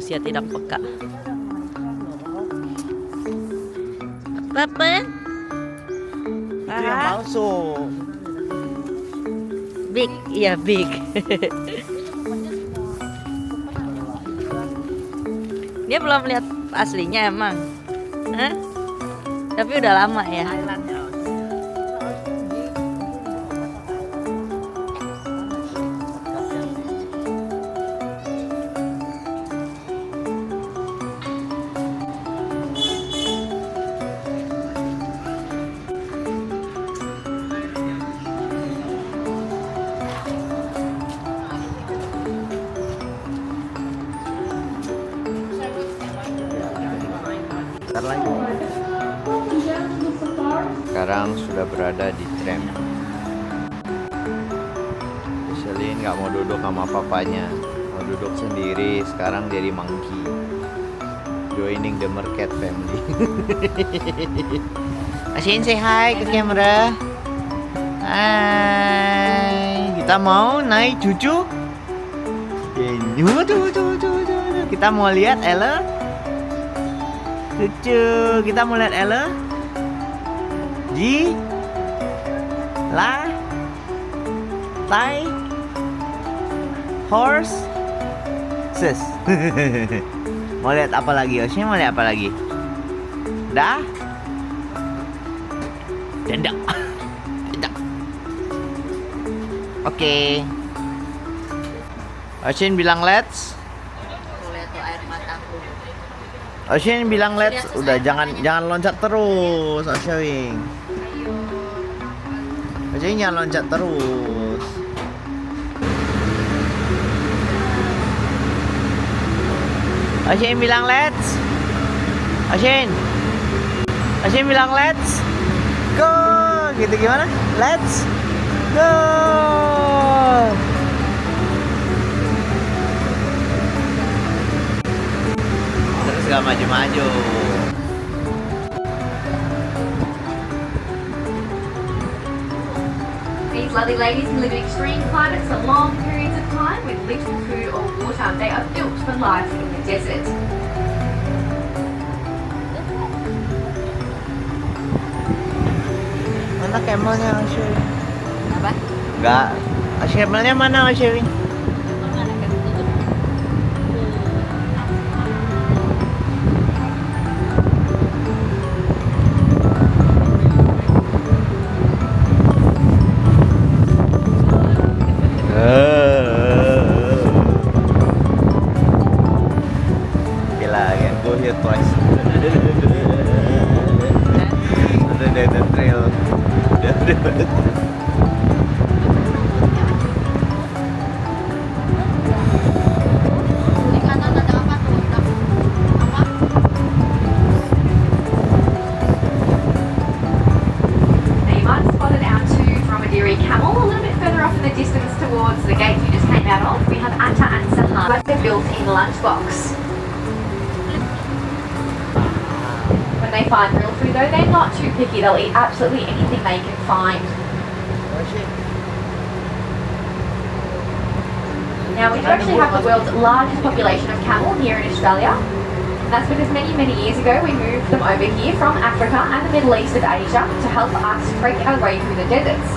manusia tidak peka. Papa? Itu yang palsu. Big, iya big. Dia belum lihat aslinya emang. Hah? Tapi udah lama ya. Lagi. Sekarang sudah berada di tram. Selin nggak mau duduk sama papanya, mau duduk sendiri. Sekarang jadi monkey, joining the market family. Asin say hi ke kamera. Hai, kita mau naik cucu. Kita mau lihat Ella. Lucu, kita mau lihat Ella. Ji La Tai Horse Sis. Mau lihat apa lagi? Osnya mau lihat apa lagi? Dah? Tidak. Tidak. Oke. Oshin bilang let's. Oshin bilang let's, udah jangan loncat terus, Oshin. Oshin jangan loncat terus. Oshin bilang let's. Oshin bilang let's go. Gitu gimana? Let's go. Gak maju-maju. These lovely ladies can live in extreme climates for long periods of time with little food or water. They are built for life in the desert. Mana camelnya, Ashley? Apa? Enggak. Camelnya mana, Ashley? Twice. Udah trail. Di kanan ada apa tuh? Apa? Now you might have spotted our two dromedary camel a little bit further off in the distance towards the gate you just came out of. We have Atta and Sahar. They're built in lunchbox. When they find real food though, they're not too picky. They'll eat absolutely anything they can find. Now we do actually have the world's largest population of camel here in Australia. And that's because many years ago we moved them over here from Africa and the Middle East of Asia to help us trek our way through the deserts.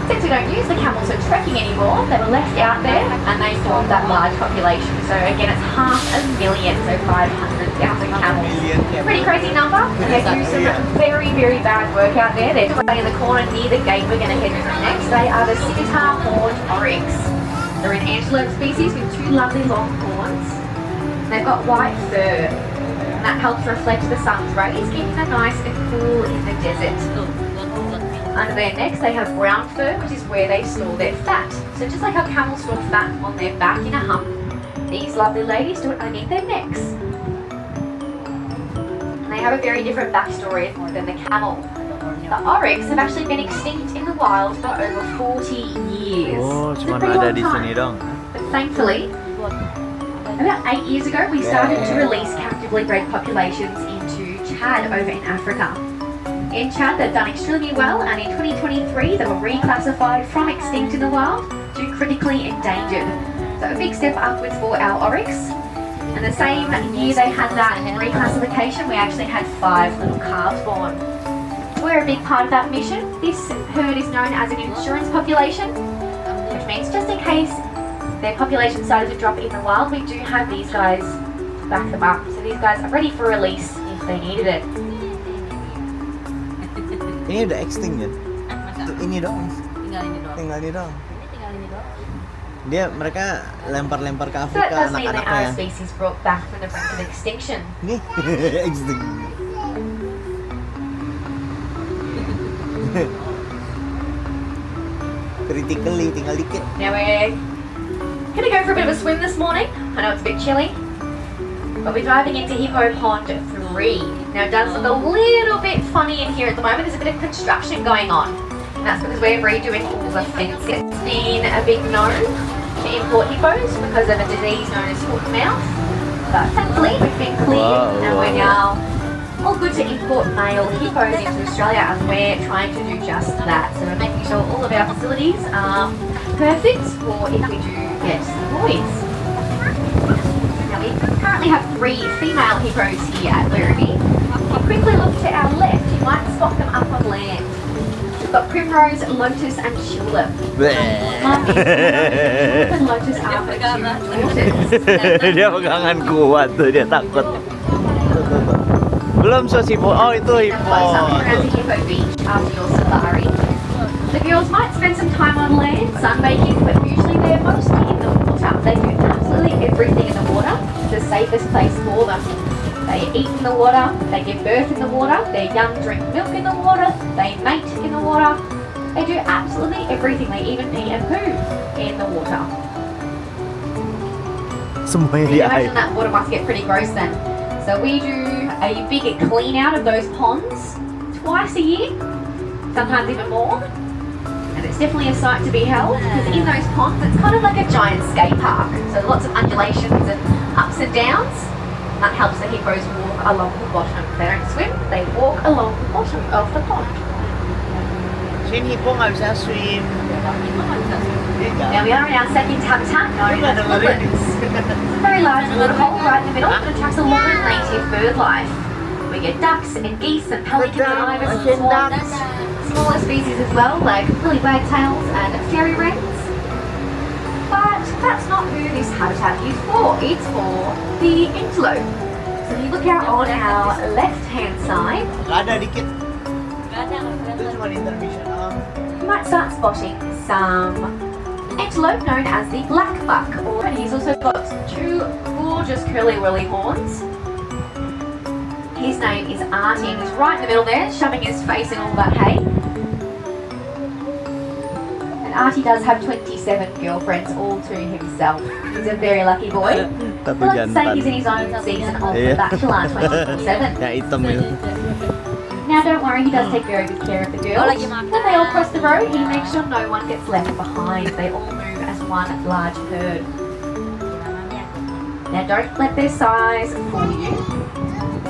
Since we don't use the camels for trekking anymore, they were left out there and they formed that large population. So again, it's 500,000, so 500,000 camels. Pretty crazy number. And they do some very bad work out there. They're right in the corner near the gate we're going to head to next. They are the Scimitar Horned Oryx. They're an antelope species with two lovely long horns. They've got white fur, and that helps reflect the sun's rays, keeping them nice and cool in the desert. Under their necks they have brown fur, which is where they store their fat. So just like how camels store fat on their back in a hump, these lovely ladies do it underneath their necks. And they have a very different backstory than the camel. The oryx have actually been extinct in the wild for over 40 years. Oh, It's a cuma pretty ada long di time. sini dong. But thankfully, about 8 years ago, we started to release captively bred populations into Chad over in Africa. In Chad, they've done extremely well, and in 2023, they were reclassified from extinct in the wild to critically endangered. So a big step upwards for our oryx. And the same year they had that reclassification, we actually had 5 little calves born. We're a big part of that mission. This herd is known as an insurance population, which means just in case their population started to drop in the wild, we do have these guys to back them up. So these guys are ready for release if they needed it. Ini udah extinct kan? Masa? Ini doang. Tinggal ini doang. Tinggal ini doang. Ini tinggal ini doang. Mereka lempar-lempar ke So that Afrika does mean that our anak-anaknya. species brought back from the brink of extinction. Nih, extinct. Critically, tinggal dikit. Now we're gonna go for a bit of a swim this morning. I know it's a bit chilly, but we're diving into Hippo Pond 3. Now it does look a little bit funny in here at the moment. There's a bit of construction going on. And that's because we're redoing all the fencing. It's been a big no to import hippos because of a disease known as foot and mouth. But thankfully we've been cleared and we're now all good to import male hippos into Australia, and we're trying to do just that. So we're making sure all of our facilities are perfect for if we do get boys. Now we currently have 3 female hippos here at Werribee. If you quickly look to our left, you might spot them up on land. We've got primrose, lotus and tulip. Tulip and lotus are the 2 daughters. Dia pegangan kuat tuh, dia takut. Tuh. Belum so hippo. Oh, itu hippo. Close up around the Hippo Beach after your safari. The girls might spend some time on land sunbaking, but usually they're mostly in the water. They do absolutely everything in the water. It's the safest place for them. They eat in the water, they give birth in the water, their young drink milk in the water, they mate in the water. They do absolutely everything. They even pee and poo in the water. Semuanya You di can air. imagine that water must get pretty gross then. So we do a big clean out of those ponds twice a year, sometimes even more. And it's definitely a sight to beheld because in those ponds it's kind of like a giant skate park. So lots of undulations and ups and downs. And that helps the hippos walk along the bottom. They don't swim, they walk along the bottom of the pond. Sini hippo nggak bisa swim. Now we are in our second habitat known as woodlands. It's a very large waterhole right in the middle that attracts a lot of native bird life. We get ducks and geese and pelicans and ibis and swans. Smaller species as well like lily wagtails and fairy wrens. But that's not who this habitat is for. It's for the antelope. So if you look out on our left-hand side, Nggak ada dikit. Itu cuma intermission. you might start spotting some antelope known as the black buck, and he's also got 2 gorgeous curly whirly horns. His name is Artie, and he's right in the middle there, shoving his face in all that hay. And Artie does have 27 girlfriends all to himself. He's a very lucky boy. Satu I like to say jantan. he's in his own season of Iya. The Bachelor 24/7. Yang hitam itu. Now don't worry, he does take very good care of the girls. When they all cross the road, he makes sure no one gets left behind. They all move as one large herd. Now don't let their size fool you.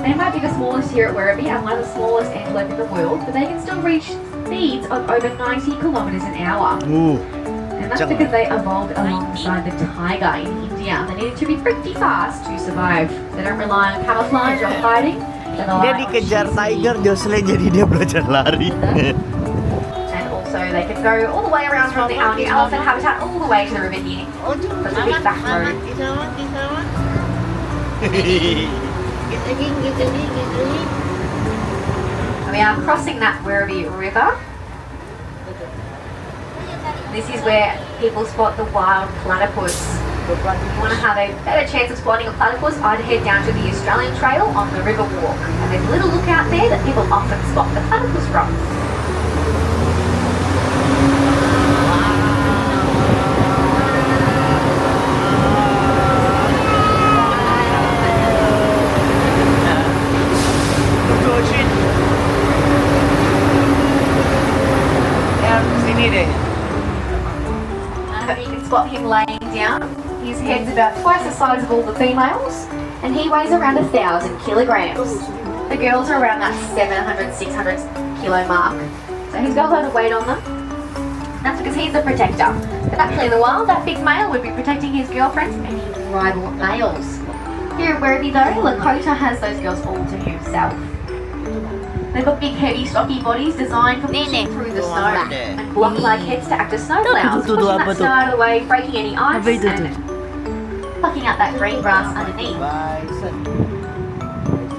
They might be the smallest here at Werribee and one of the smallest antelope in the world, but they can still reach speeds of over 90 kilometres an hour. And that's Jangan. because they evolved alongside the tiger in India. They needed to be pretty fast to survive. They don't rely on camouflage or hiding. They rely Dia on dikejar sheer tiger, speed. Jocelyn jadi dia belajar lari. And also they can go all the way around from the Alni elephant habitat all the way to the river here. That's a big back road. And we are crossing that Werribee River. This is where people spot the wild platypus. If you want to have a better chance of spotting a platypus, I'd head down to the Australian Trail on the River Walk. And there's a little lookout there that people often spot the platypus from. Ya, sini deh. But you can spot him laying down. His head's about twice the size of all the females, and he weighs around 1,000 kilograms. The girls are around that 700, 600 kilo mark. So he's got a lot of weight on them. That's because he's the protector. But actually in the wild, that big male would be protecting his girlfriends and any rival males. Here at Werribee though, Lakota has those girls all to himself. They've got big, heavy, stocky bodies designed for pushing through the snow, and block-like heads to act as snow plows, pushing that snow out of the way, breaking any ice, and plucking out that green grass underneath.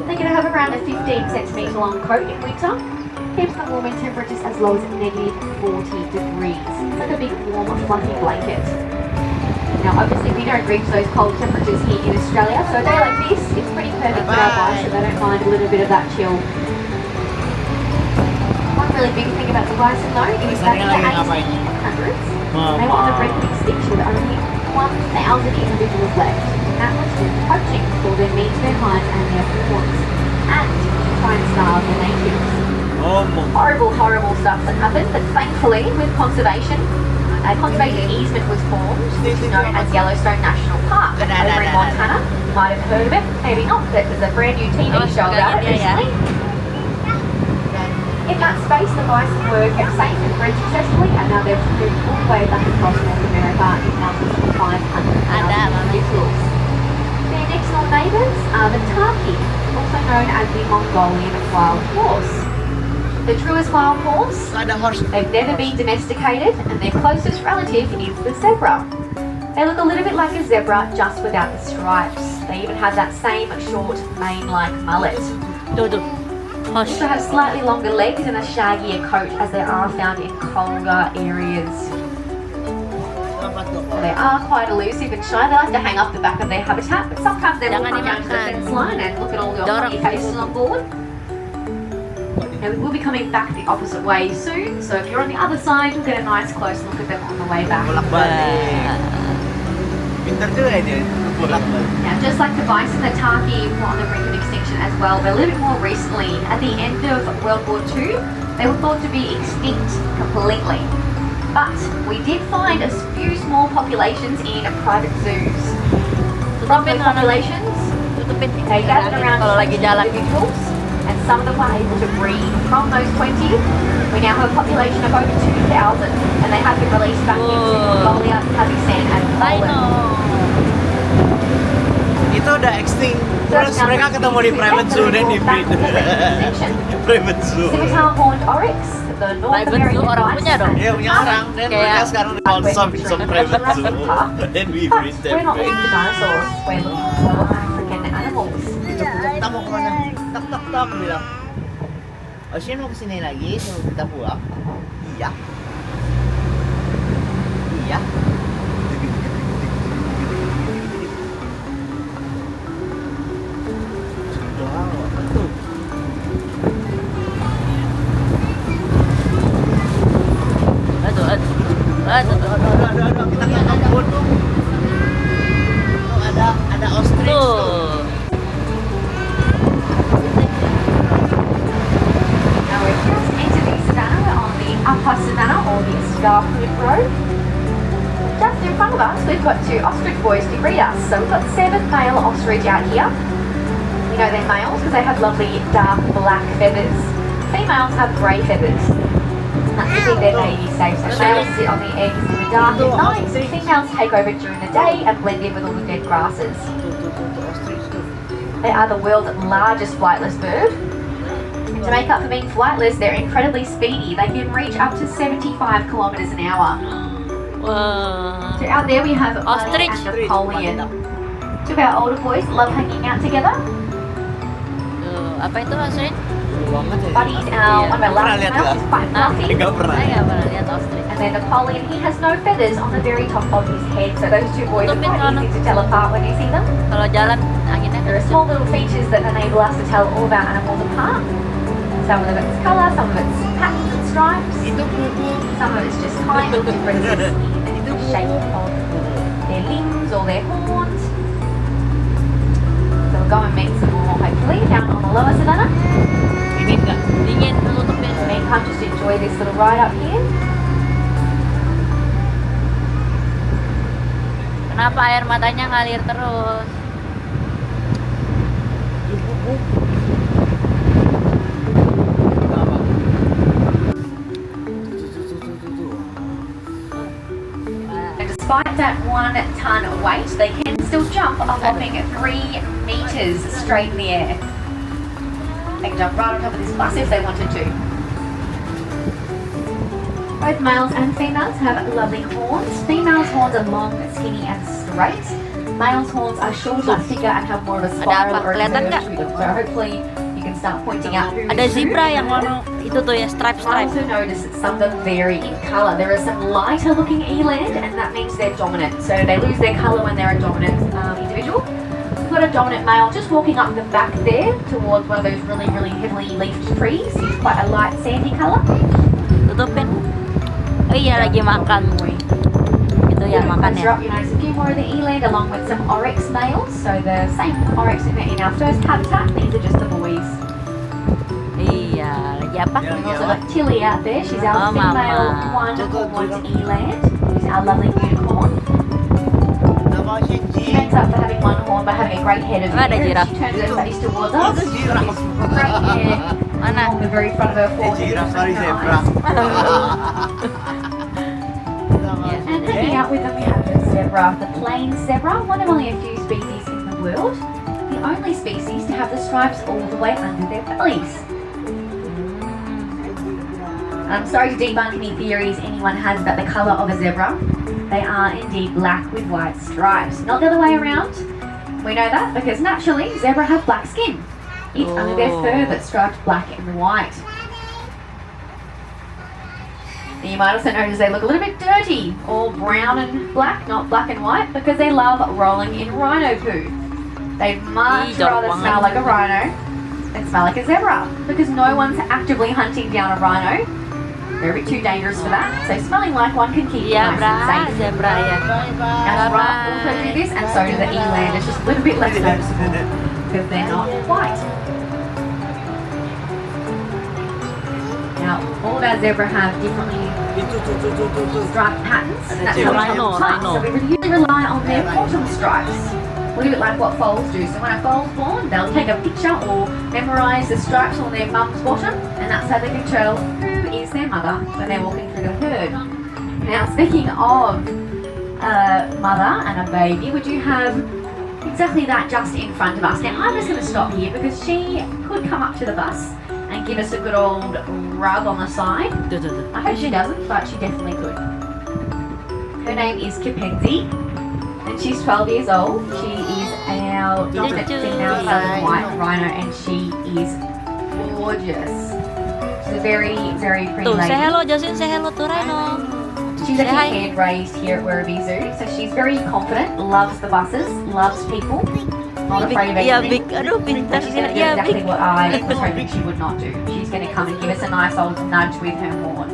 They're going to have around a 15 centimetre long coat in winter. Keeps them warm in temperatures as low as negative 40 degrees. It's like a big, warm, fluffy blanket. Now, obviously, we don't reach those cold temperatures here in Australia, so a day like this is pretty perfect for our bison. They don't mind a little bit of that chill. One really big thing about the bison, though, is that in the 1800s, they were on the brink of extinction with only 1,000 individuals left. And that was due to poaching for their meat, their hides, and their horns, and to try and starve the natives. Horrible, horrible stuff that happened, but thankfully, with conservation, a conservation easement was formed, which is known as Yellowstone National Park over in Montana. You might have heard of it, maybe not, but there's a brand new TV show about it recently. In that space, the bison were kept safe and bred successfully, and now they've moved all the way back across North America in numbers of 500,000 individuals. Their next door neighbours are the Taki, also known as the Mongolian wild horse. The truest wild horse, they've never been domesticated, and their closest relative is the zebra. They look a little bit like a zebra, just without the stripes. They even have that same short mane-like mullet. They also have slightly longer legs and a shaggier coat, as they are found in colder areas. So they are quite elusive and shy. They like to hang off the back of their habitat, but sometimes they will come down to the fence line and look at all your funny faces on board. Now we will be coming back the opposite way soon, so if you're on the other side, you'll get a nice close look at them on the way back. Now, just like the bison, the Taki were on the brink of extinction as well, but a little bit more recently. At the end of World War II, they were thought to be extinct completely. But we did find a few small populations in private zoos. From those populations, they gathered around 20 individuals, and some of them were able to breed. From those 20, we now have a population of over 2,000, and they have been released back into Mongolia, Kazakhstan, and Poland. Itu udah extinct, terus mereka ketemu di private zoo dan di breed. Private zoo. Scimitar horned oryx, the North American bison. Iya punya orang, dan mereka sekarang dikonsumsi some private zoo dan we breed them. We're not looking for dinosaurs, we're looking for African animals. Itu kita mau kemana? Tak tak tak bilang. Ocean mau kesini lagi, suruh kita pulang. Iya. Iya. Aduh, kita ke kebun tuh. Tuh ada ostrich tuh. Now we've just entered the savannah. We're on the upper savannah, or the Starhood Road. Just in front of us, we've got two ostrich boys to greet us. So we've got 7 male ostrich out here. We know they're males because they have lovely dark black feathers. Females have grey feathers. That's to keep their babies safe. So males sit on the eggs in the dark at night, so females take over during the day and blend in with all the dead grasses. They are the world's largest flightless bird. And to make up for being flightless, they're incredibly speedy. They can reach up to 75 kilometers an hour. Wah. So out there we have Buddy Ostrich. and Napoleon. Two of our older boys love hanging out together. Tuh, apa itu ostrich? Buddy's one of our last males, is quite fluffy. Enggak pernah. Saya nggak pernah lihat ostrich. And then Napoleon, he has no feathers on the very top of his head, so those two boys are Tupin quite mana? easy to tell apart when you see them. Kalau jalan anginnya There are kenceng. small little features that enable us to tell all of our animals apart. Some of it's colour, some of it's patterns and stripes, Itu kuku. some of it's just kind of differences in the shape of their limbs or their horns. So we'll go and meet some more hopefully down on the lower savannah. Ini enggak. Dingin tutupin. Meantime, just enjoy this little ride up here. Kenapa air matanya ngalir terus? And despite that 1 ton weight, they can still jump a whopping 3 meters straight in the air. They can jump right on top of this bus if they wanted to. Both males and females have lovely horns. Females' horns are long, skinny and straight. Males' horns are shorter, thicker and have more of a spiral apa? or a Kelihatan curve nggak? to them. So hopefully you can start pointing out who Ada is who. zebra yang warna itu tuh ya, I stripe-stripe. also noticed that some of them vary in colour. There are some lighter looking eland and that means they're dominant. So they lose their colour when they're a dominant individual. We've got a dominant male just walking up the back there towards one of those really, really heavily leafed trees. He's quite a light sandy colour. Tutupin. Oh iya, lagi makan. Itu ya makan Closer ya. up, you notice a few more of the eland along with some oryx males. So the same oryx we met in our first habitat. These are just the boys. Iya, lagi apa? We've also got Tilly out there. She's Oh, our female mama. one-horned eland. She's our lovely unicorn. She makes up for having one horn by having a great head of Oh, ada hair. giraffe. She turns her face towards us. She's got this great hair Mana? along the very front of her forehead. Sorry, zebra. And hanging out with them we have the zebra, the plain zebra, one of only a few species in the world. The only species to have the stripes all the way under their bellies. I'm sorry to debunk any theories anyone has about the colour of a zebra. They are indeed black with white stripes, not the other way around. We know that because naturally zebra have black skin. It's only their fur that's striped black and white. And you might also notice they look a little bit dirty, all brown and black, not black and white, because they love rolling in rhino poo. They'd much rather smell like a rhino than smell like a zebra, because no one's actively hunting down a rhino. They're a bit too dangerous for that, so smelling like one can keep you Iya, nice bra, and safe. zebra ya. Now, giraffe also do this, and so do the eland. It's just a little bit less noticeable because they're not white. Now, all of our zebra have differently striped patterns. And that's how we Rhino, tell them apart. rhino. So we really rely on their bottom stripes. A little bit like what foals do. So when a foal's born, they'll take a picture or memorise the stripes on their mum's bottom, and that's how they can tell who is their mother when they're walking through the herd. Now, speaking of mother and a baby, we do have exactly that just in front of us. Now, I'm just going to stop here because she could come up to the bus and give us a good old rub on the side. Tuh, tuh, tuh. I hope she doesn't, but she definitely could. Her name is Kipenzi, and she's 12 years old. She is our dominant female southern white rhino, and she is gorgeous. She's a very, very pretty Tuh, say lady. hello, Jocelyn, say hello to Rhino. She's Say hi. actually hand-raised here at Werribee Zoo, so she's very confident, loves the buses, loves people, not afraid of Iya, anything. big. Aduh, pintar She's dia. going to do Iya, exactly big. what I was hoping she would not do. She's going to come and give us a nice old nudge with her horn.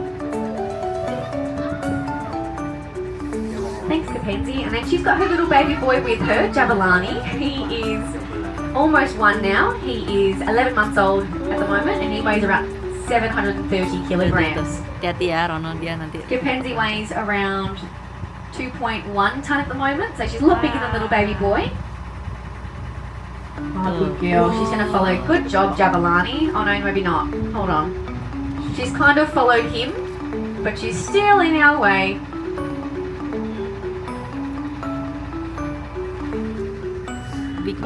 Thanks, Kapenzi. And then she's got her little baby boy with her, Jabalani. He is almost 1 now. He is 11 months old at the moment, and he weighs around 730 kilograms. Hati-hati ya, Rono, dia nanti. Kapenzi weighs around 2.1 ton at the moment, so she's a lot bigger than little baby boy. Oh, good girl. She's going to follow. Good job, Jabalani. Oh, no, maybe not. Hold on. She's kind of followed him, but she's still in our way.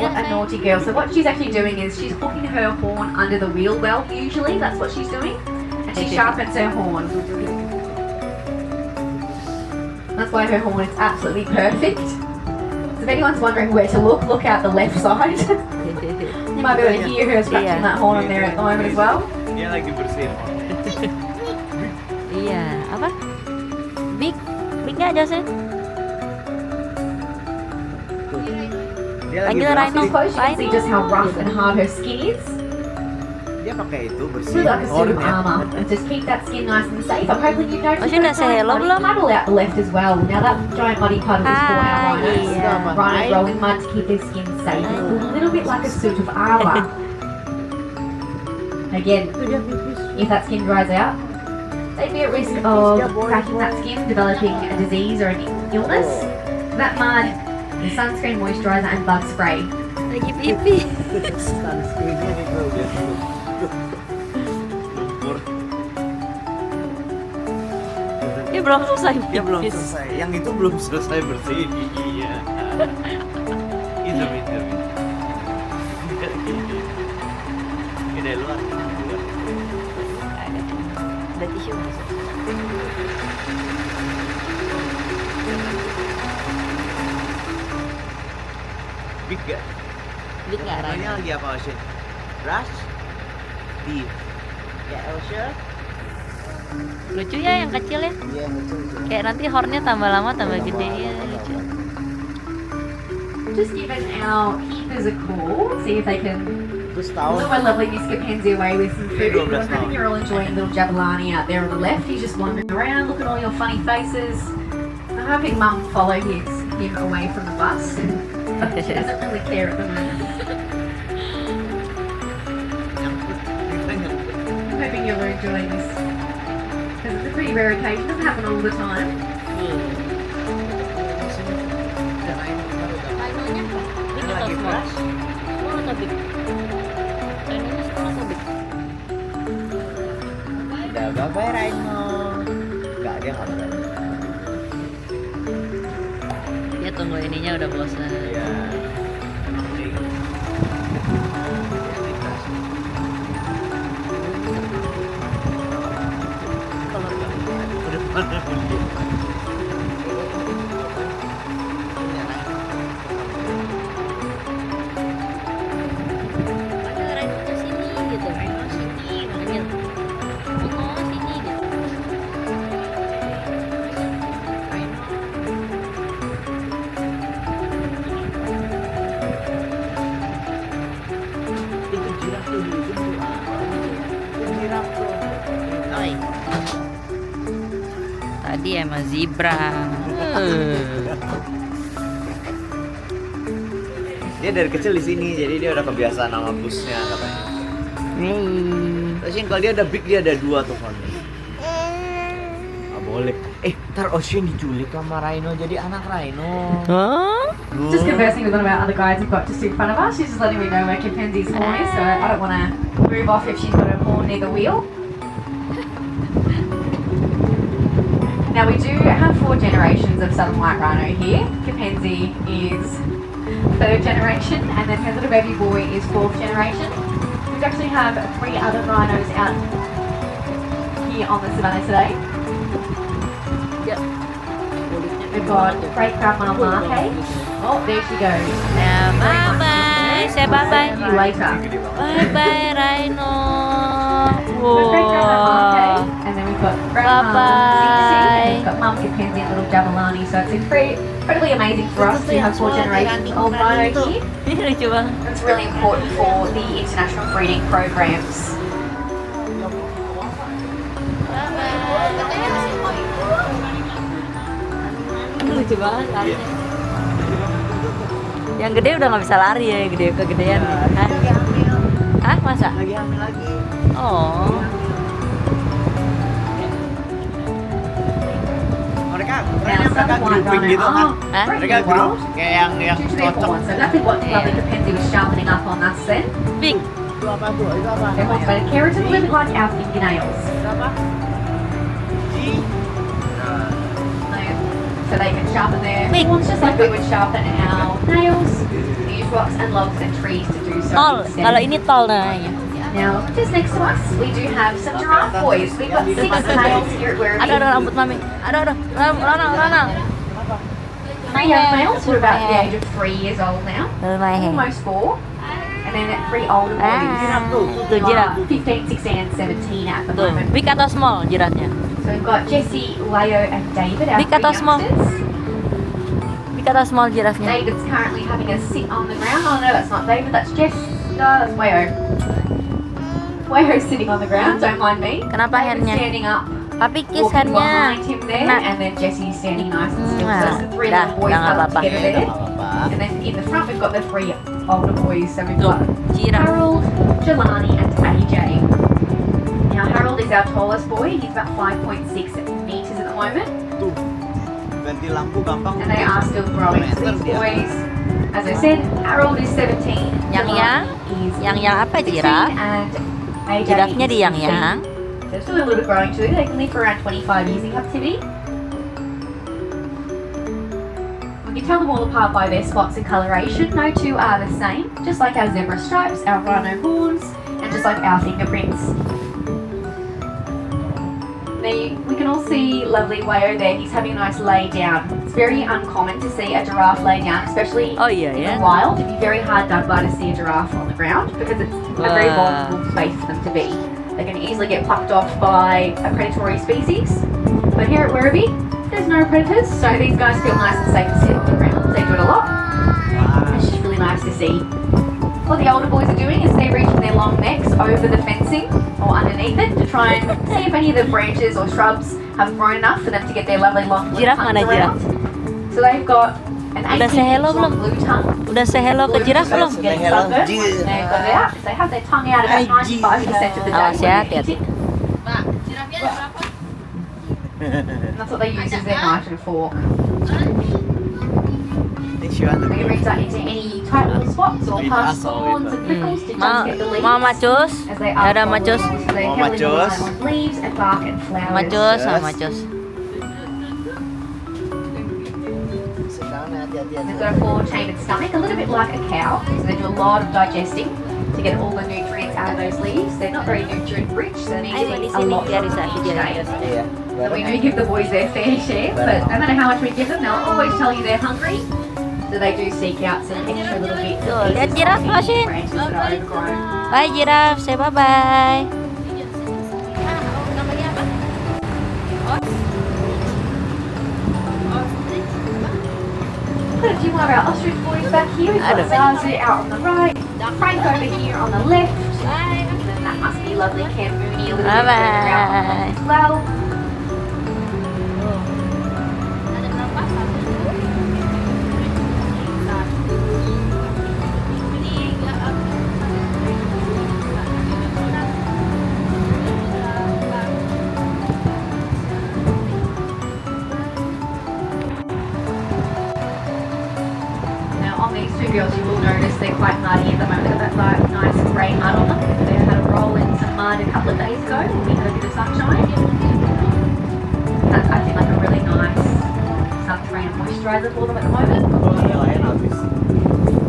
What a naughty girl. So what she's actually doing is she's hooking her horn under the wheel well, usually. That's what she's doing. And she sharpens her horn. That's why her horn is absolutely perfect. So if anyone's wondering where to look out the left side. You might be able to hear her scratching that horn on there at the moment as well. Dia lagi bersihin. Iya, apa? Big nggak Jocelyn? Dia lagi Panggil Rhino. Up close, you can see just how rough and hard her skin is. Dia pakai itu It's bersihin really like a suit of hornnya. armour. And just keep that skin nice and safe. I'm hoping you've noticed Oh, she didn't the say giant hello, muddy belum? puddle out the left as well. Now that giant muddy puddle is for our Ah, rhinos. yeah. Rhinos rolling mud to keep their skin safe. It's a little bit like a suit of armour. Again, if that skin dries out, they'd be at risk of cracking that skin, developing a disease or an illness. That mud, the sunscreen, moisturiser and bug spray. Lagi pipi. Sunscreen-nya nih bro, lihat dulu. Lumpur. Dia belum selesai. Dia belum pipis. selesai. Yang itu belum selesai bersihin. Iya. Itu. dari luar. Ada tisu masuk. Big gak? Big nggak Ray? Ini lagi apa Ocean? Rush? Beef. Ya Ocean? Lucu ya yang kecil ya. Iya betul. Kayak nanti hornnya tambah lama tambah gede ya. Lucu. Just given our keepers a call, see if they can Terus lure my lovely Miss Capenzi away with some food. 12 I'm hoping you're all enjoying little Jabulani out there on the left. He's just wandering around, looking at all your funny faces. I'm hoping Mum followed him away from the bus. She doesn't really care at the moment. I'm hoping you're enjoying this because it's a pretty rare occasion. It doesn't happen all the time. Rhino-nya big atau Lagi small? fresh? Small atau big? Rhino-nya small atau big? Udah bye-bye Rhino. Enggak, dia nggak berani. Dia tunggu ininya udah bosan. Iya. Emang kayak gitu. Ada Rhino-nya sini gitu. Rhino sini makanya. Oh sini gitu. Itu jiraf tuh di ujung tuh. Itu jiraf tuh. Hai. Tadi emang zebra. Dia dari kecil di sini, jadi dia udah kebiasaan sama busnya katanya. Terus yang kalau dia ada big, dia ada 2 tuh Fon. Nggak boleh. Ntar Ocean diculik sama Rhino jadi anak Rhino. Hah? Just conversing with one of our other guides who've got just in front of us. She's just letting me know where Capenzi's horn is, so I don't want to move off if she's got her horn near the wheel. Now we do have 4 generations of Southern White Rhino here. Capenzi is 3rd generation, and then her little baby boy is 4th generation. We actually have 3 other rhinos out here on the savannah today. We've got great grandma Marque. Oh, there she goes. Ya, bye bye. Say bye bye. See you later. Bye bye Rhino. We've got great grandma Marque, Wow. and then we've got grandma Bye-bye. Dixie, and we've got mum Capenzi and little Jabulani. So it's incredibly amazing for us to have 4 generations of rhino here. Ini lucu banget. It's really important for the international breeding programs. Lucu banget larinya. Yang gede udah nggak bisa lari ya, yang gede kegedean. Hah? Hah? Masa? Lagi hamil lagi. Oh. Mereka Now, mereka grouping gitu kan. Hah? Mereka grup kayak yang Two to their cocok. horns. So exactly what lovely Capenzi was sharpening up on us then. Big. Itu apa tuh? Itu apa? Their horns better keratin, a little bit like our fingernails. Itu apa? G. So they can sharpen their Big. horns just like we would sharpen our nails. We use rocks and logs and trees to do so. Tol. instead. Kalau ini tol namanya. Now, just next to us, we do have some giraffe boys. We've got 6 males here at Werribee. Ada rambut mami. Ada. Rana. Three young males who are about the age of 3 years old now. Almost 4. And then 3 older boys. Tuh who are jiraf. 15, 16 and 17 at the Tuh, moment. big atau small jirafnya? So we've got Jesse, Leo and David, our Big 3 atau small? youngsters. Big atau small jirafnya? David's currently having a sit on the ground. Oh no, that's not David, that's Jess. No, that's Wayo. Wayo's sitting on the ground, don't mind me. Kenapa David's handnya? standing up, Papi kiss walking handnya. behind him there, Nah. and then Jesse's standing nice and still. So Nah, that's the 3 dah, little boys dah nggak huddled apa-apa. together there. Apa? And then in the front we've got the 3 older boys. So we've Tuh, got jiraf. Harold, Jelani and AJ. Now Harold is our tallest boy. He's about 5.6 meters at the moment. Tuh. Ganti lampu gampang. And they are still growing. So these boys, as I said, Harold is 17. Yang-yang? Jelani is Yang apa 16, jiraf? and AJ Jirafnya is di yang-yang. 15. They're still a little bit growing too. They can live for around 25 years in captivity. We can tell them all apart by their spots and coloration. No 2 are the same. Just like our zebra stripes, our rhino horns, and just like our fingerprints. We can all see lovely Wayo there. He's having a nice lay down. It's very uncommon to see a giraffe lay down, especially Oh iya in ya. the wild. It'd be very hard done by to see a giraffe on the ground because it's a very vulnerable space for them to be. They can easily get plucked off by a predatory species. But here at Werribee, there's no predators, so these guys feel nice and safe to sit on the ground. They do it a lot. It's just really nice to see. What the older boys are doing is they're reaching their long necks over the fencing or underneath it to try and see if any of the branches or shrubs have grown enough for them to get their lovely long blue Giraffe tongues mana around. So they've got an Udah 18 say hello inch long belum? blue tongue. Udah say hello ke jiraf belum? Getting Say hello. sunburned. They've got it out. They have their tongue out about 95% of the day. Awas when ya, they're hati-hati. eating. And that's what they use as their knife and fork. They can reach out into any tight little spots or past thorns and prickles to just get the leaves. Mau macus? As they Ya are udah macus. so they Mau heavily macus? rely on leaves and bark and flowers. Macus sama Yes. macus. They've got a four-chambered stomach, a little bit like a cow. So they do a lot of digesting to get all the nutrients out of those leaves. They're not very nutrient-rich, so they need Ayo to di eat a sini lot biar bisa each day. Iya. So we do give the boys their fair share, but no matter how much we give them, they'll always tell you they're hungry. So they do seek out some extra little bits Tuh, of lihat pieces jiraf, of Masin. branches that are overgrown. Bye jiraf, say bye bye. We've got a few more of our ostrich boys back here. We've got Aduh. Zazu out on the right, Frank over here on the left, and then that must be lovely Camboonie a little bit further out on the left as well. Now on these two girls you will notice they're quite muddy at the moment. They've got that nice grey mud on them. They had a roll in some mud a couple of days ago when we had a bit of sunshine. That's acting like a really nice sunscreen and moisturiser for them at the moment.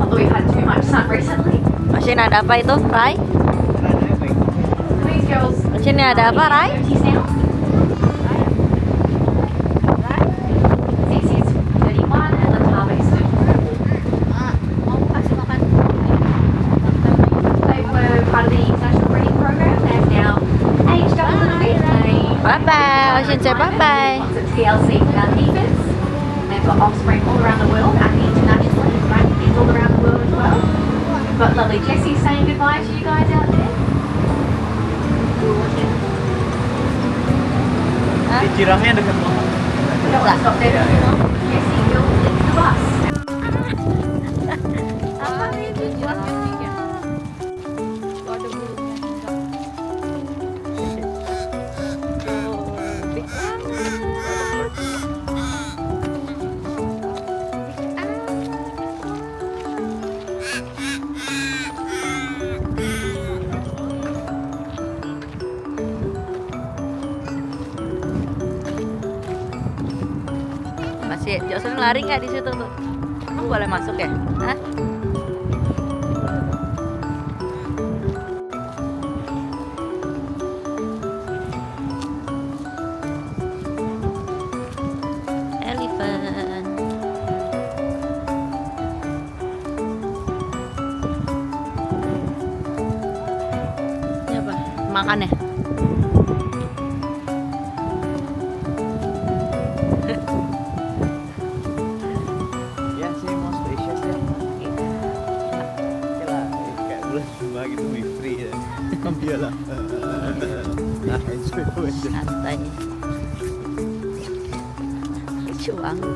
Although we've had too much sun recently. Masin ada apa itu, Rai? So these girls Masin ini ada apa, Rai? 30s now. Cece's 31 and Latava is 34. They were part of the international breeding program. They've now aged up a little bit. Bye bye. Masin say bye bye. Lots of TLC keepers. They've got offspring all around the world and internationally. Right, kids all around the world as well. We've got lovely Jessie saying goodbye to you guys out there. Jirafnya dekat banget. We don't want to stop there too long. Jessie will lift the bus. Masih Jocelyn lari nggak di situ tuh? Emang boleh masuk ya? Hah? Elephant. Ini apa? Makan ya? Ya sih mau spesies ya. Oke lah, kayak bulan cuma gitu we free ya. Ambil lah. Nah, enjoy the weather. Santai. Lucu banget.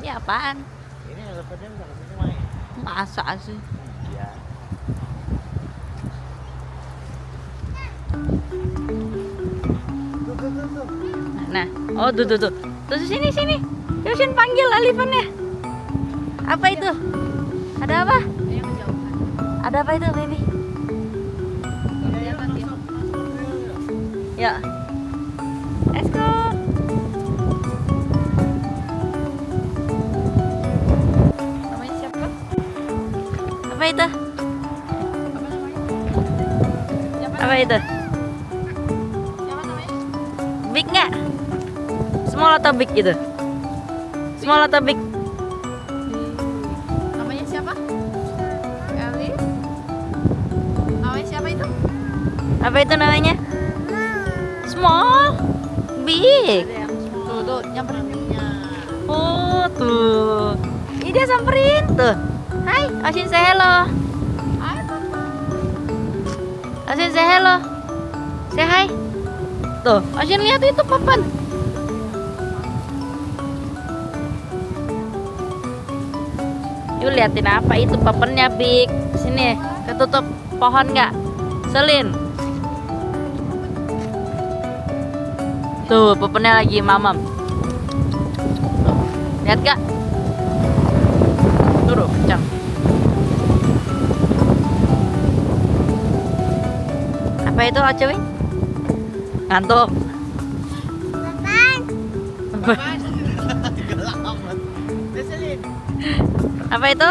Ini apaan? Ini elephantnya bisa ke semua ya. Masa sih? Iya. Tuh. Nah, oh tuh. Tuh sini. Yosin panggil elephantnya. Apa itu? Ada apa? Ada apa itu, baby? Ya. Let's go. Namanya siapa? Apa Apa itu? Apa itu? Big nggak? Small atau big gitu? Small atau big? Namanya siapa? Eli. Namanya siapa itu? Apa itu namanya? Small, big. Ada yang tuh nyamperin dia. Oh tuh, ini dia samperin tuh. Hai, Ocean say hello. Hai Papa. Ocean say hello. Say hi. Tuh, Ocean lihat itu papan. Yuk liatin apa itu papannya big. Sini, ketutup pohon nggak? Selin. Tuh, papannya lagi mamam. Tuh, lihat gak? Tuh, kencang. Apa itu Ocewi? Ngantuk. Galak amat. Selin. Apa itu?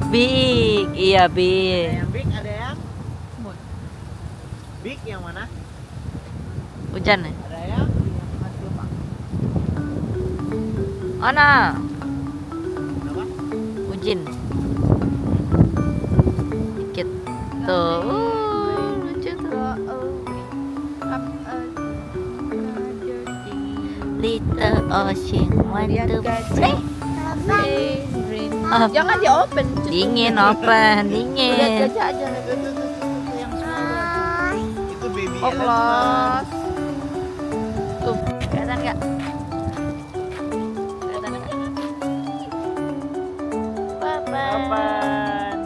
Big, iya big. Yang big ada yang big yang mana? Hujan ya? Ada yang masih lupa. Oh nah, Apa? Ujin. Dikit. Tuh, lucu tuh. Little ocean, want to play. Oh, Jangan di open. dingin, open, Lihat dingin. gajah aja. Yang semua. Itu baby Oh, kelas. Tuh, kelihatan nggak? Kelihatan nggak? Papan.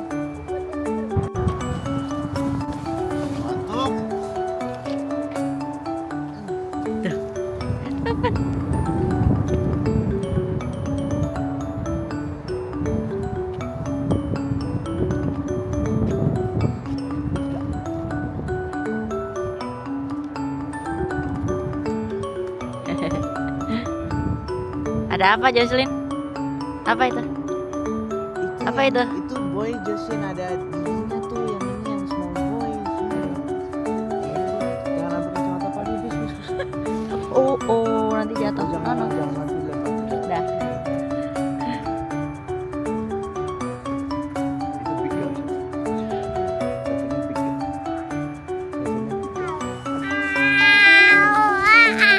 Mantap. Papan. Ada apa Jocelyn? Apa itu? Apa itu? Itu boy Jocelyn ada giginya tuh yang ini yang small boy. Jangan ambil kacamata padi bis. Oh, nanti jatuh. Jangan Oh, no. jangan nanti lepas. Dah. Itu big ya.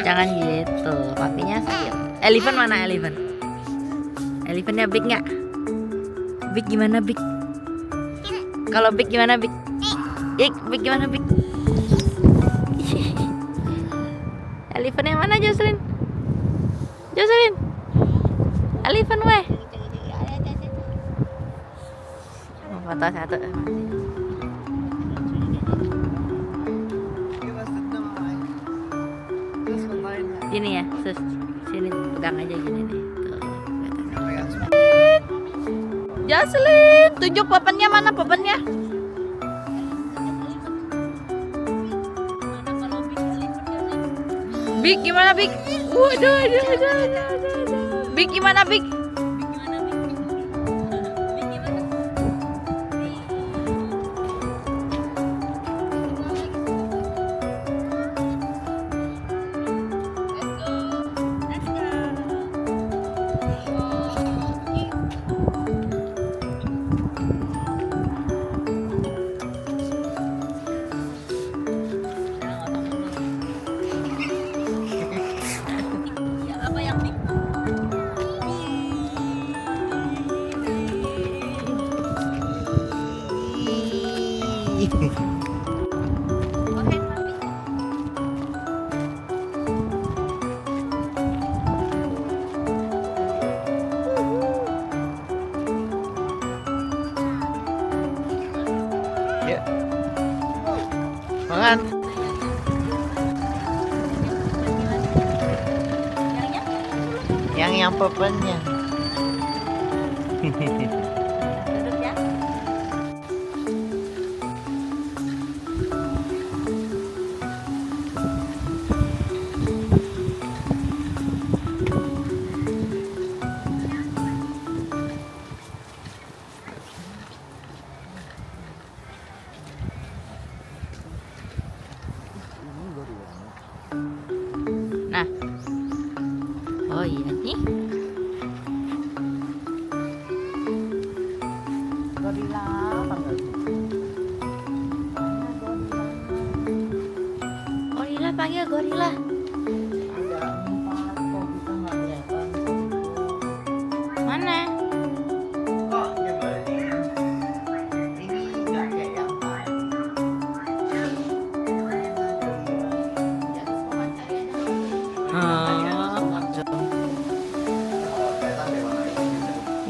Jangan gitu, papinya sakit. Elephant mana elephant? Elephantnya big nggak? Big gimana big? Kalau big gimana big? Big gimana big? Elephantnya mana Jocelyn? Jocelyn? Elephant weh? Mau foto satu. Ini ya, sus. Sini pegang aja gini nih. Tuh, kelihatan. Jocelyn, tunjuk papannya mana papannya? Big gimana Big? Waduh. Big gimana Big? Ya. Makan. Yang papannya. Duduk ya.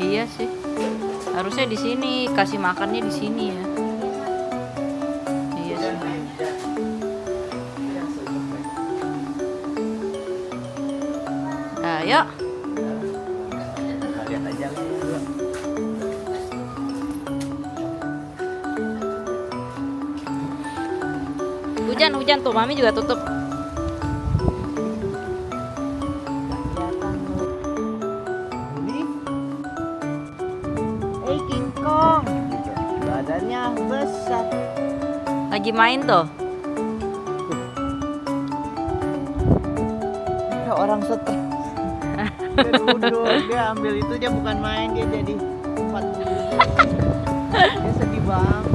Iya sih. Harusnya di sini, kasih makannya di sini ya. Iya sih. Nah, yuk. Lihat aja. Hujan tuh, Mami juga tutup. Ini, King Kong. Badannya besar. Lagi main tuh. Kayak orang stres. Dia duduk, dia ambil itu, dia bukan main, dia jadi tempat duduk. Dia sedih banget.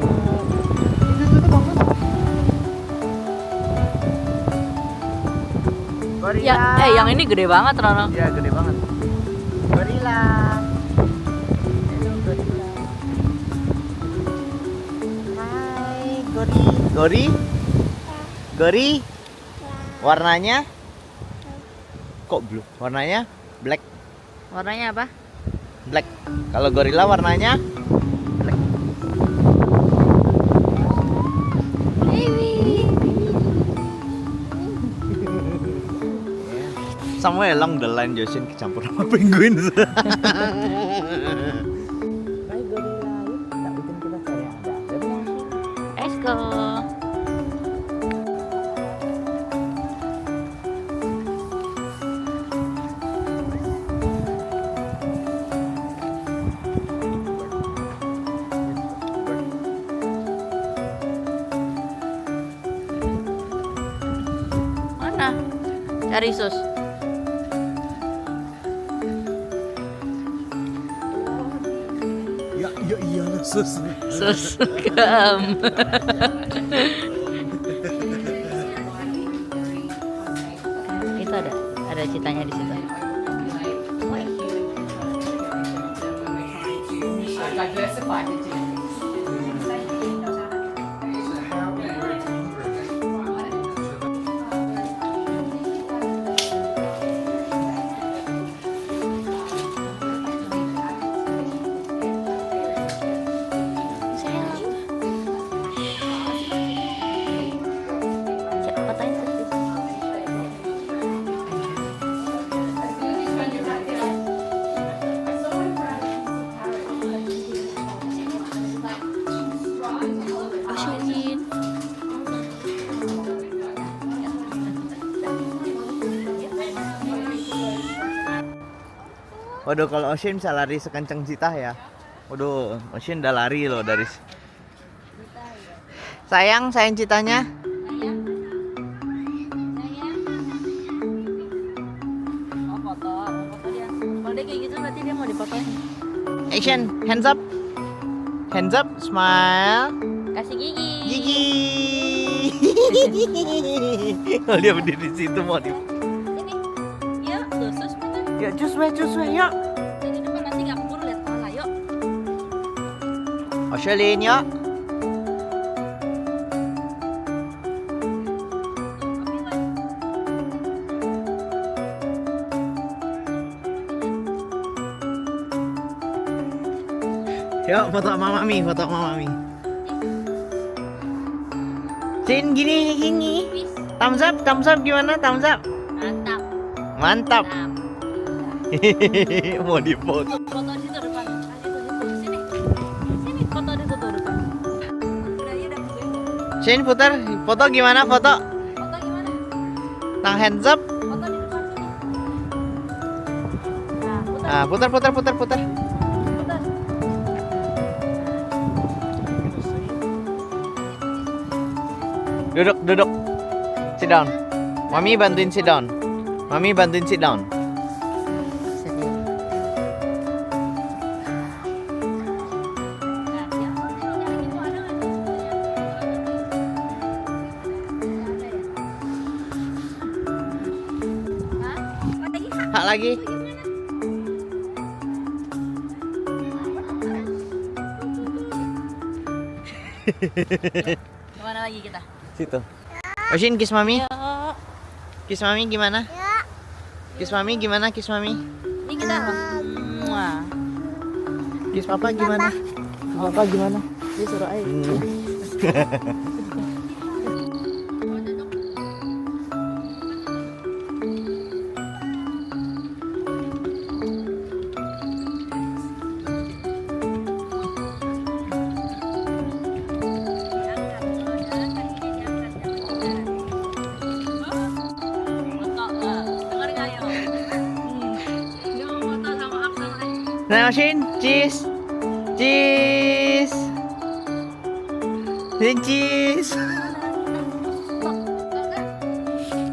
Itu bangun. Gorila. Ya, yang ini gede banget, Rono. Iya, gede banget. Gorila. Hello, gorila. Hai, Gori. Gori? Gori? Warnanya? Kok blue? Warnanya black. Warnanya apa? Black. Kalau gorila warnanya black. Somewhere along the line Josin kecampur sama penguin. Hai gorila, yuk kita bikin kita kayak ada adabnya. Let's go. Mana? Cari sus. Ya iyalah sus. Sus kamu. Itu ada citanya di situ. Waduh, kalau Ocean bisa lari sekencang Cita ya. Waduh, Ocean udah lari loh dari. Sayang Citanya. Oh, foto dia. Kalau dia kayak gitu berarti dia mau difotoin. Action, hands up. Hands up, smile. Kasih gigi. Gigi. Kalau dia berdiri di situ mau di. Sini. Yuk, tuh sus bener. Ya, cus weh, yuk. Di depan nanti nggak keburu lihat kepala, yuk. Ocean, yuk. Yuk, foto sama Mami, Sin, gini. Thumbs up gimana? Thumbs up. Mantap. Mantap. Nah, Mau dipoto. foto di situ depan. Sini. Sini foto di situ depan. Udah ya udah gue. Sin, putar. Foto gimana? Foto. Foto gimana? Tang hands up. Foto di depan sini. Nah, putar. Putar. Putar. Duduk. Sit down. Mami bantuin sit down. Sedih. Nah, ya, jangan gitu, ada nggak? Hah? Lagi. Kemana lagi kita? Situ. Ocean, kiss Mami. Ya. Kiss Mami gimana? Kiss Mami gimana? Ini kita. Muah. Kiss papa gimana? Papa gimana? Dia suruh air. Nah, Shin, cheese, cheese, Shin, cheese.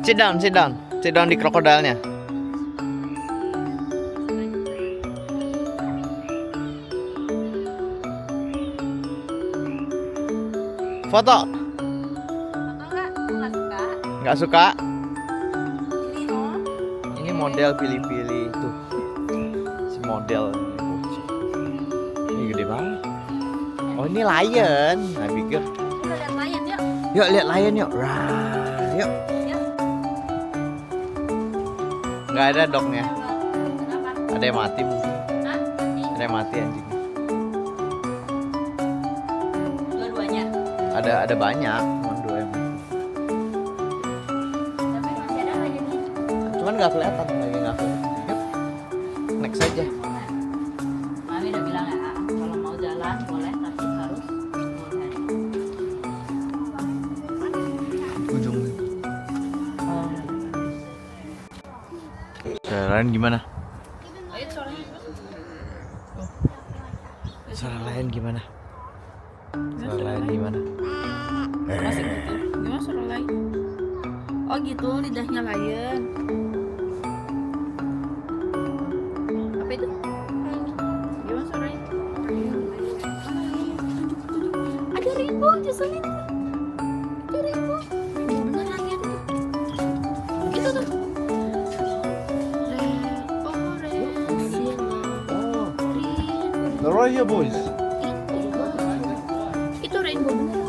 Sit down, sit down, sit down di krokodilnya. Foto. Nggak suka? Ini model pilih-pilih tuh. Si model. Ini gede banget. Oh ini lion. Nah pikir. Udah lihat lion yuk. Yuk lihat lion yuk. Rah, yuk. Nggak ada dognya. Kenapa? Ada yang mati mungkin. Hah? Ada yang mati anjing. Dua-duanya. Ada banyak. Cuma 2 yang mati. Tapi masih ada nggak jadi? Cuman nggak kelihatan lagi nggak kelihatan. Yuk. Next aja. Mami udah bilang ya, kalau mau jalan boleh tapi harus boleh. Ujung. Suara lain gimana? Ayo suaranya. Suara lain gimana? Suara lain gimana? Masih gitu. Gimana suara lain? Oh gitu, lidahnya lion. Apa itu? Gimana suaranya? Ada rainbow, justru ini. Ada rainbow. Bener lion tuh. Itu tuh. The Royal Boys. Itu rainbow bener.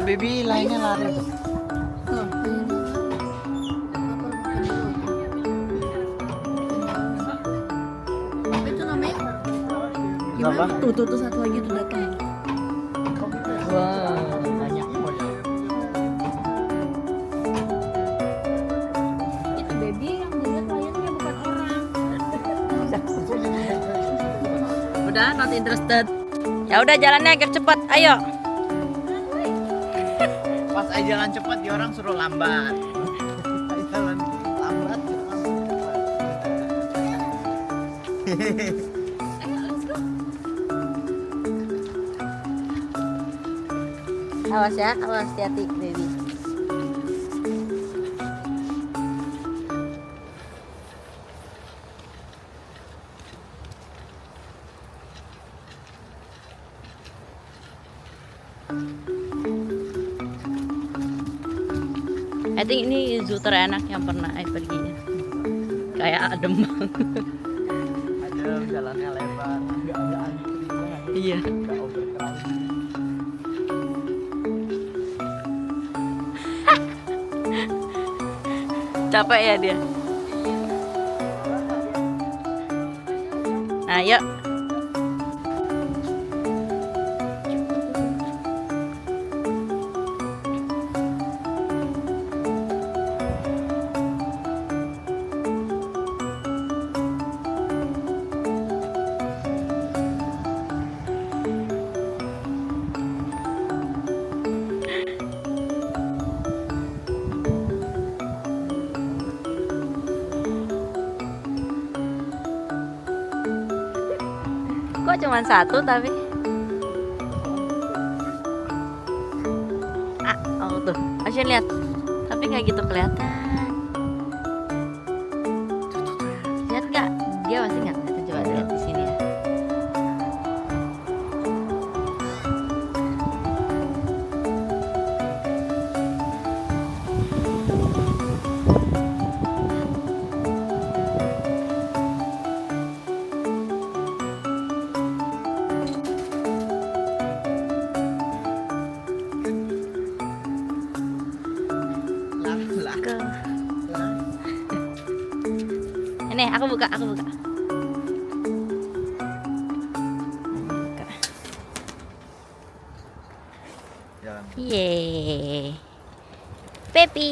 Baby lainnya lari tuh. Apa itu namanya? Kenapa? Tuh satu lagi tuh datang. Wah, banyak. Itu baby yang dilihat lionnya bukan orang. Udah not interested. Ya udah jalannya agak cepat. Ayo. Pas aja jalan cepat dia orang suruh lambat. Jalan lambat. Awas ya, awas hati-hati baby. I think ini zoo terenak yang pernah I pergi. Kayak adem banget. Ada jalannya lebar, nggak ada antri banget. Iya. Nggak overcrowded. Capek ya dia. Nah, yuk. Kok cuma satu tapi? Oh tuh, Asya lihat. Tapi nggak gitu kelihatan. Lihat nggak? Dia masih nggak kelihatan. Coba lihat di sini ya. Ini aku buka, aku buka. Buka. Jalan. Yeay. Pepi.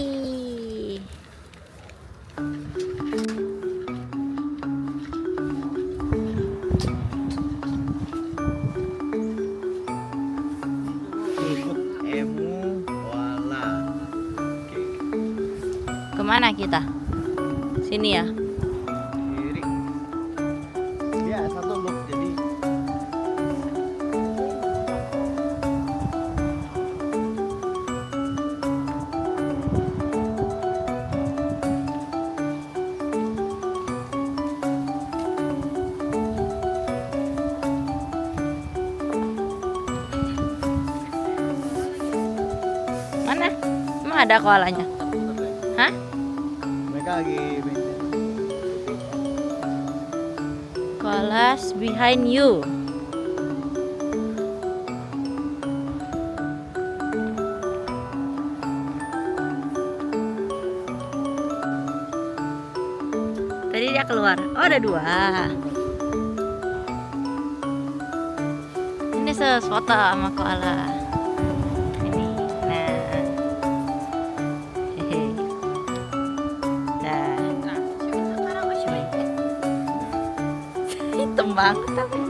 Ikut emu wala. Oke. Kemana kita? Sini ya. Kiri. Ya, satu loop jadi. Mana? Emang ada koalanya? Hah? Mereka lagi Koalas behind you. Tadi dia keluar. Oh, ada dua. Ini foto sama koala. Ini. Nah. Hehe. Nah. Hitam banget tapi.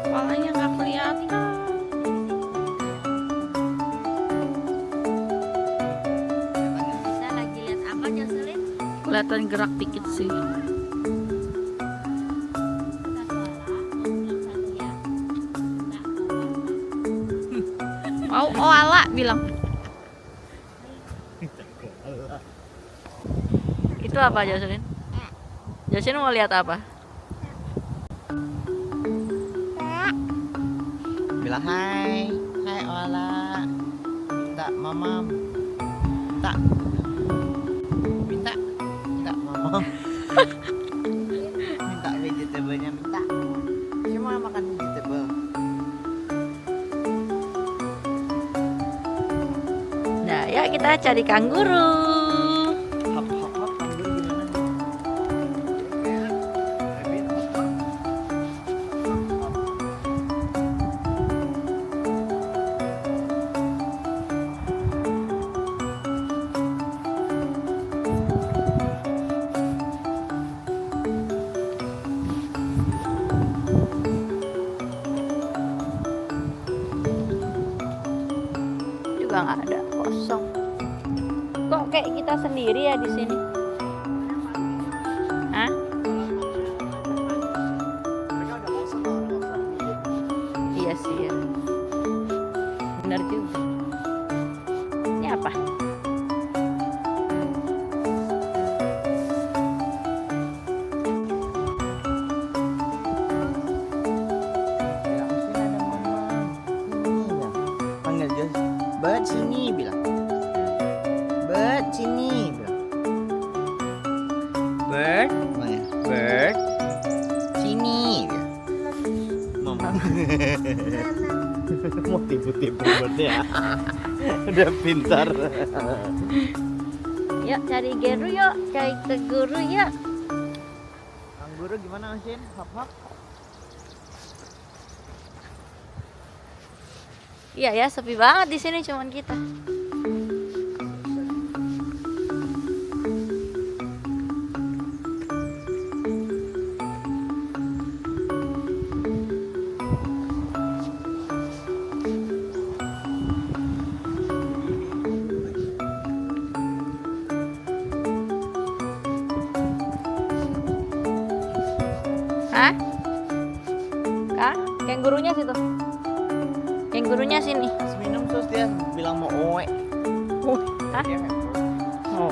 Kepalanya nggak kelihatan. Bisa lagi lihat apa Jocelyn? Kelihatan gerak dikit sih. Mau koala bilang. Itu apa Jocelyn? Jocelyn mau lihat apa? bilang hai, hai Ola. Minta mamam. Minta. Minta. Minta mamam. Minta vegetable-nya minta. Cuma makan vegetable. Nah, ya kita cari kanguru. Hop hop hop, kanguru gimana nih? Rabbit, hop, hop. Juga nggak ada, kosong. Kok kayak kita sendiri ya di sini? Hah? Mereka udah bosan orang-orang. Iya sih ya. Benar juga. Ini apa? Ya, mungkin ada mama. Sini ya. Panggil Jos. Bird sini bilang. Bird sini bilang. Bird. Mana? Bird. Sini bilang. Mama. Mau tipu-tipu birdnya. Udah pintar. Yuk cari geru yuk, cari ke guru yuk. Kanguru gimana Asin? Hop hop. Iya ya, sepi banget di sini cuman kita. Hah? Kah? Kengurunya situ. Kengurunya sini. Pas minum terus dia bilang mau oe. Hah? Dia Oh.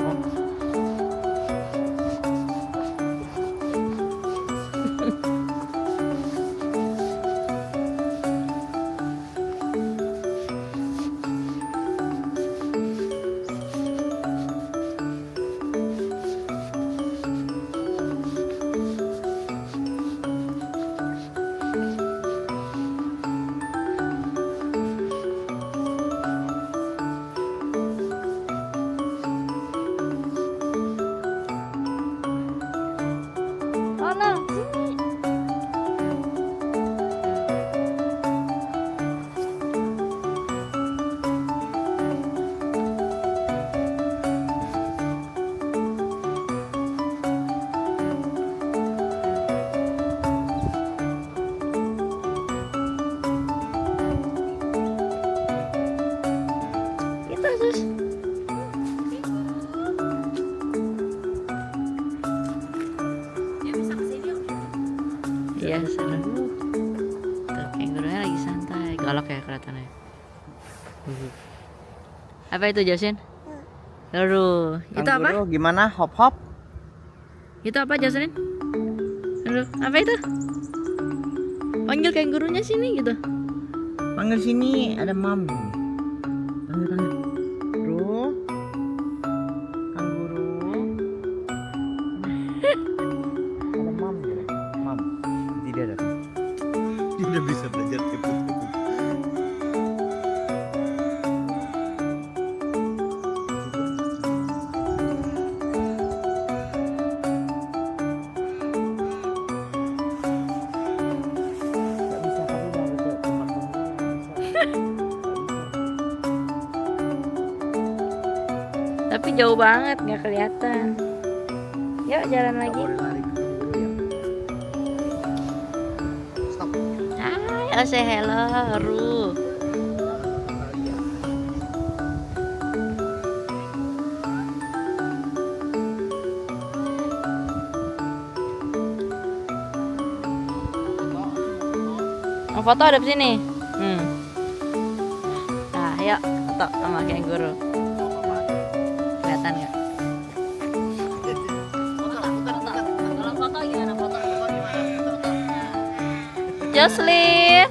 biasa. Tuh, kangurunya lagi santai. Galak ya kelihatannya. Apa itu Josin? Aduh, itu apa? Kanguru gimana? Hop hop. Itu apa Jocelyn? Aduh, apa itu? Panggil kangurunya sini gitu. Panggil sini, ada mam. Panggil panggil. Kanguru. Kanguru. Ada mam gitu. Mam. Tidak ada. Dia udah bisa belajar kebut. Tapi jauh banget nggak kelihatan. Yuk jalan lagi. Stop. Hai, say hello, Ru. Mau foto ada di sini. Nah, yuk foto sama kanguru. Kelihatan nggak? Kalau foto gimana foto? Jocelyn,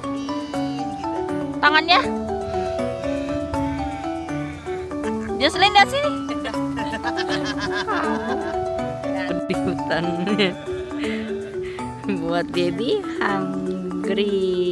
tangannya. Jocelyn lihat sini. Pendiutannya buat baby hungry.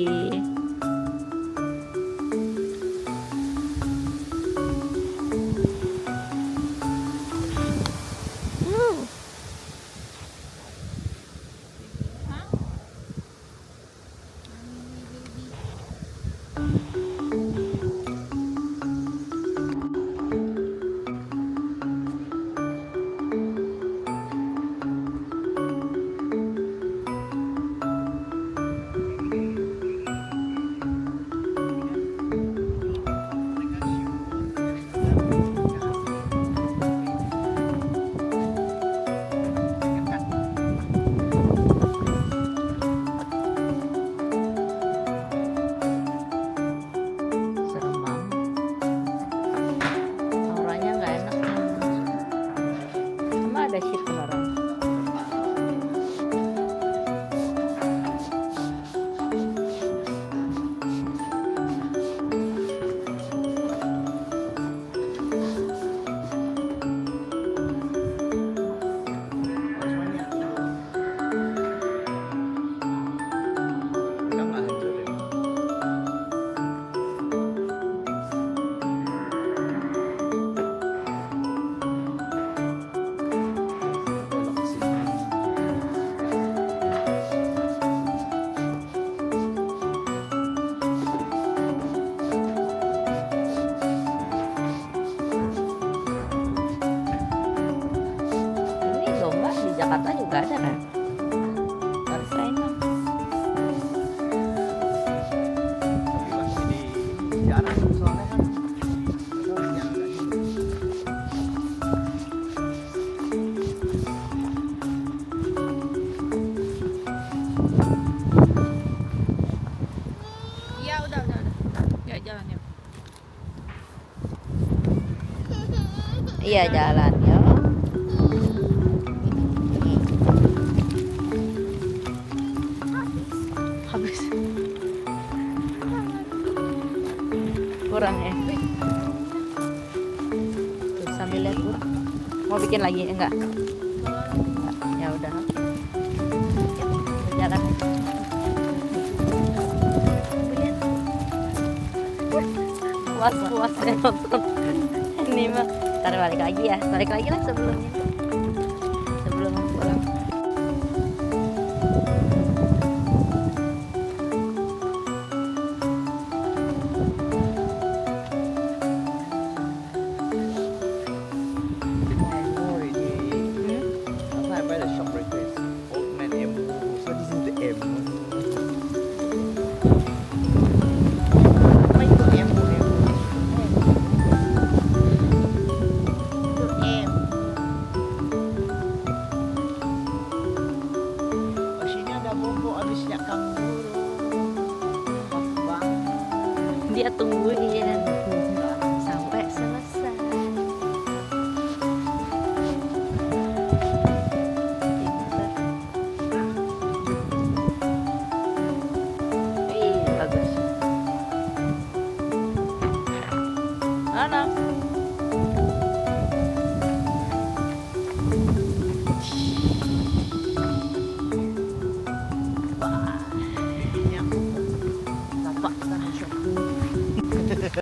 Serem banget. Auranya nggak enak. Sama ada shit kemarin. Ini domba di Jakarta juga ada kan? Harus lainnya. Jarang soalnya kan. Iya udah. Ya jalan ya. Iya jalan ya. Habis. Kurang ya. Tuh, sambil lihat kurang. Mau bikin lagi enggak? Ya udah. Jalan. Puas ya nonton. Ini mah. Ntar balik lagi ya. Balik lagi lah sebelum pulang. tungguin sampai selesai. Ih, bagus. Mana? Wah.